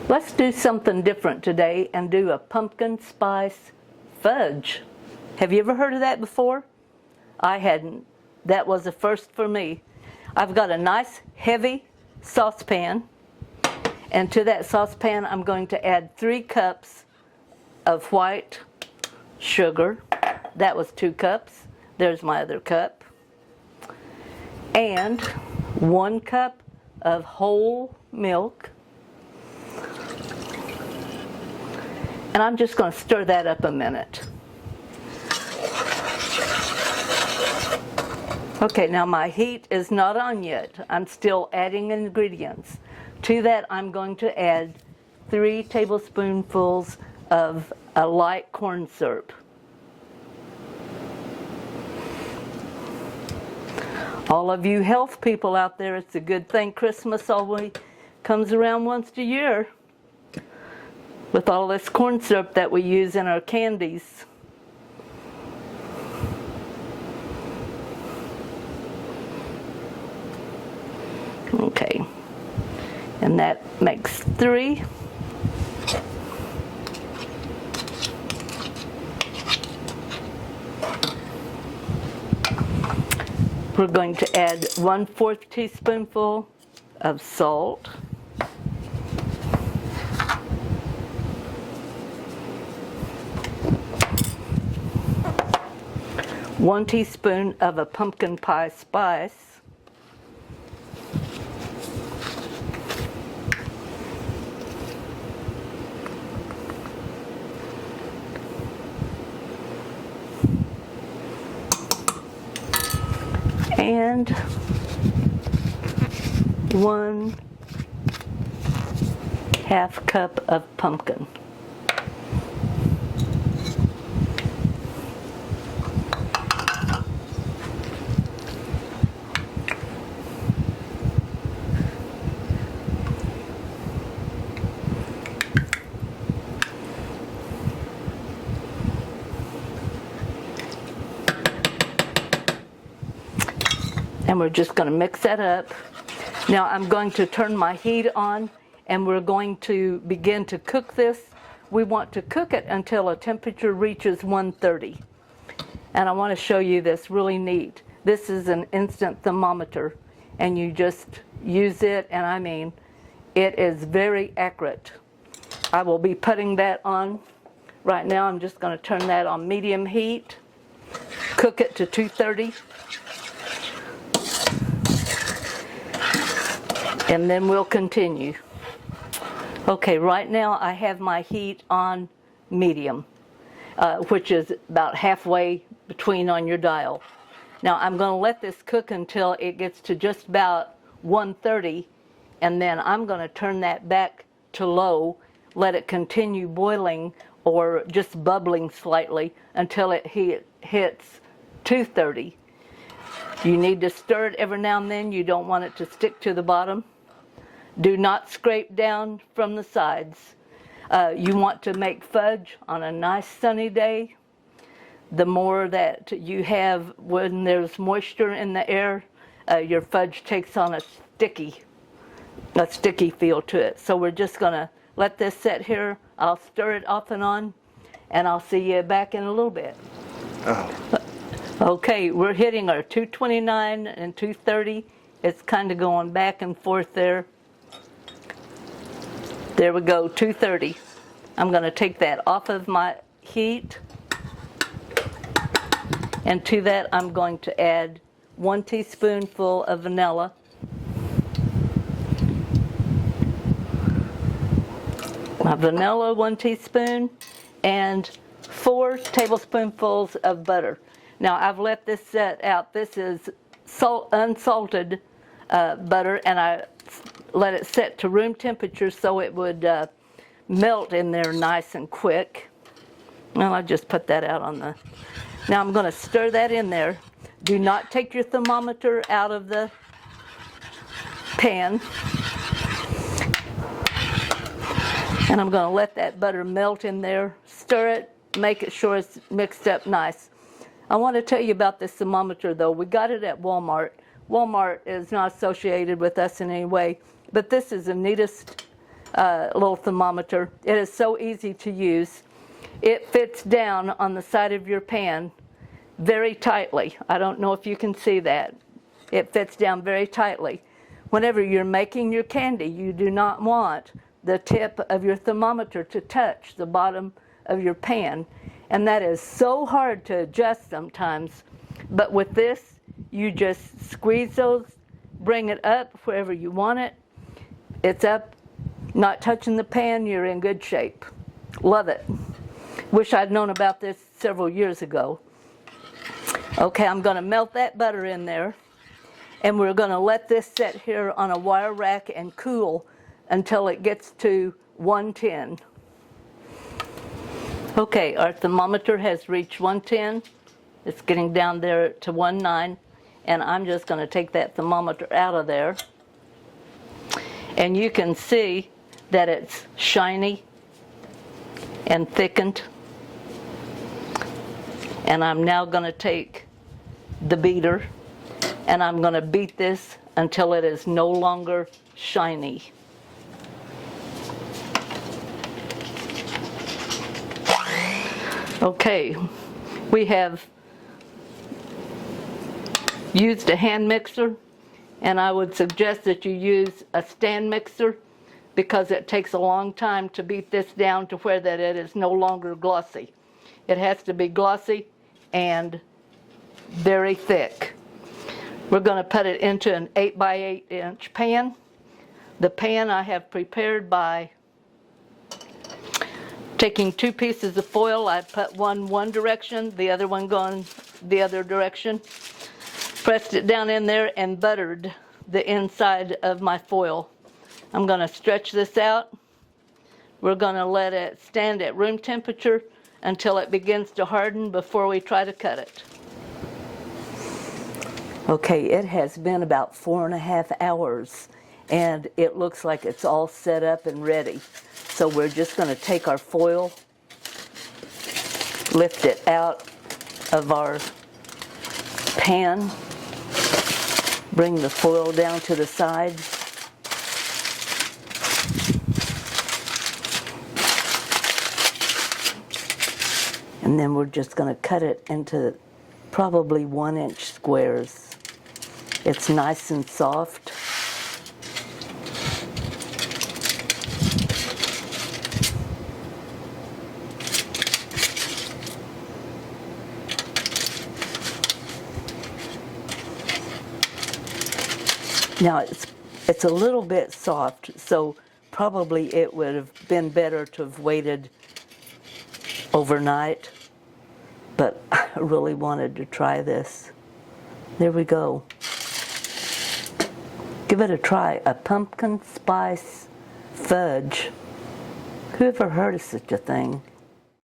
Let's do something different today and do a pumpkin spice fudge. Have you ever heard of that before? I hadn't. That was a first for me. I've got a nice heavy saucepan, and to that saucepan I'm going to add 3 cups of white sugar. That was 2 cups. There's my other cup. And 1 cup of whole milk. And I'm just going to stir that up a minute. Okay, now my heat is not on yet. I'm still adding ingredients. To that, I'm going to add 3 tablespoonfuls of a light corn syrup. All of you health people out there, it's a good thing Christmas always comes around once a year with all this corn syrup that we use in our candies. Okay, and that makes 3. We're going to add 1/4 teaspoonful of salt. One teaspoon of a pumpkin pie spice. And 1/2 cup of pumpkin. And we're just going to mix that up. Now I'm going to turn my heat on and we're going to begin to cook this. We want to cook it until a temperature reaches 130. And I want to show you this really neat. This is an instant thermometer and you just use it, and I mean it is very accurate. I will be putting that on right now. I'm just going to turn that on medium heat, cook it to 230. And then we'll continue. Okay, right now I have my heat on medium, which is about halfway between on your dial. Now I'm going to let this cook until it gets to just about 130, and then I'm going to turn that back to low, let it continue boiling or just bubbling slightly until it hits 230. You need to stir it every now and then. You don't want it to stick to the bottom. Do not scrape down from the sides. You want to make fudge on a nice sunny day. The more that you have when there's moisture in the air, your fudge takes on a sticky feel to it. So we're just going to let this sit here. I'll stir it off and on, and I'll see you back in a little bit. Oh. Okay, we're hitting our 229 and 230. It's kind of going back and forth there. There we go, 230. I'm going to take that off of my heat. And to that I'm going to add 1 teaspoonful of vanilla. My vanilla, 1 teaspoon, and 4 tablespoonfuls of butter. Now I've let this set out. This is unsalted butter, and I let it set to room temperature so it would melt in there nice and quick. Well, I just put that out on the... Now I'm going to stir that in there. Do not take your thermometer out of the pan. And I'm going to let that butter melt in there. Stir it, make it sure it's mixed up nice. I want to tell you about this thermometer though. We got it at Walmart. Walmart is not associated with us in any way, but this is the neatest little thermometer. It is so easy to use. It fits down on the side of your pan very tightly. I don't know if you can see that. It fits down very tightly. Whenever you're making your candy, you do not want the tip of your thermometer to touch the bottom of your pan. And that is so hard to adjust sometimes. But with this, you just squeeze those, bring it up wherever you want it. It's up, not touching the pan, you're in good shape. Love it. Wish I'd known about this several years ago. Okay, I'm going to melt that butter in there. And we're going to let this sit here on a wire rack and cool until it gets to 110. Okay, our thermometer has reached 110. It's getting down there to 19. And I'm just going to take that thermometer out of there. And you can see that it's shiny and thickened. And I'm now going to take the beater and I'm going to beat this until it is no longer shiny. Okay, we have used a hand mixer, and I would suggest that you use a stand mixer because it takes a long time to beat this down to where that it is no longer glossy. It has to be glossy and very thick. We're going to put it into an 8 by 8 inch pan. The pan I have prepared by taking 2 pieces of foil. I put one direction, the other one going the other direction. Pressed it down in there and buttered the inside of my foil. I'm going to stretch this out. We're going to let it stand at room temperature until it begins to harden before we try to cut it. Okay, it has been about 4.5 hours and it looks like it's all set up and ready. So we're just going to take our foil, lift it out of our pan, bring the foil down to the sides. And then we're just going to cut it into probably 1-inch squares. It's nice and soft. Now it's a little bit soft, so probably it would have been better to have waited overnight, but I really wanted to try this. There we go. Give it a try. A pumpkin spice fudge. Who ever heard of such a thing?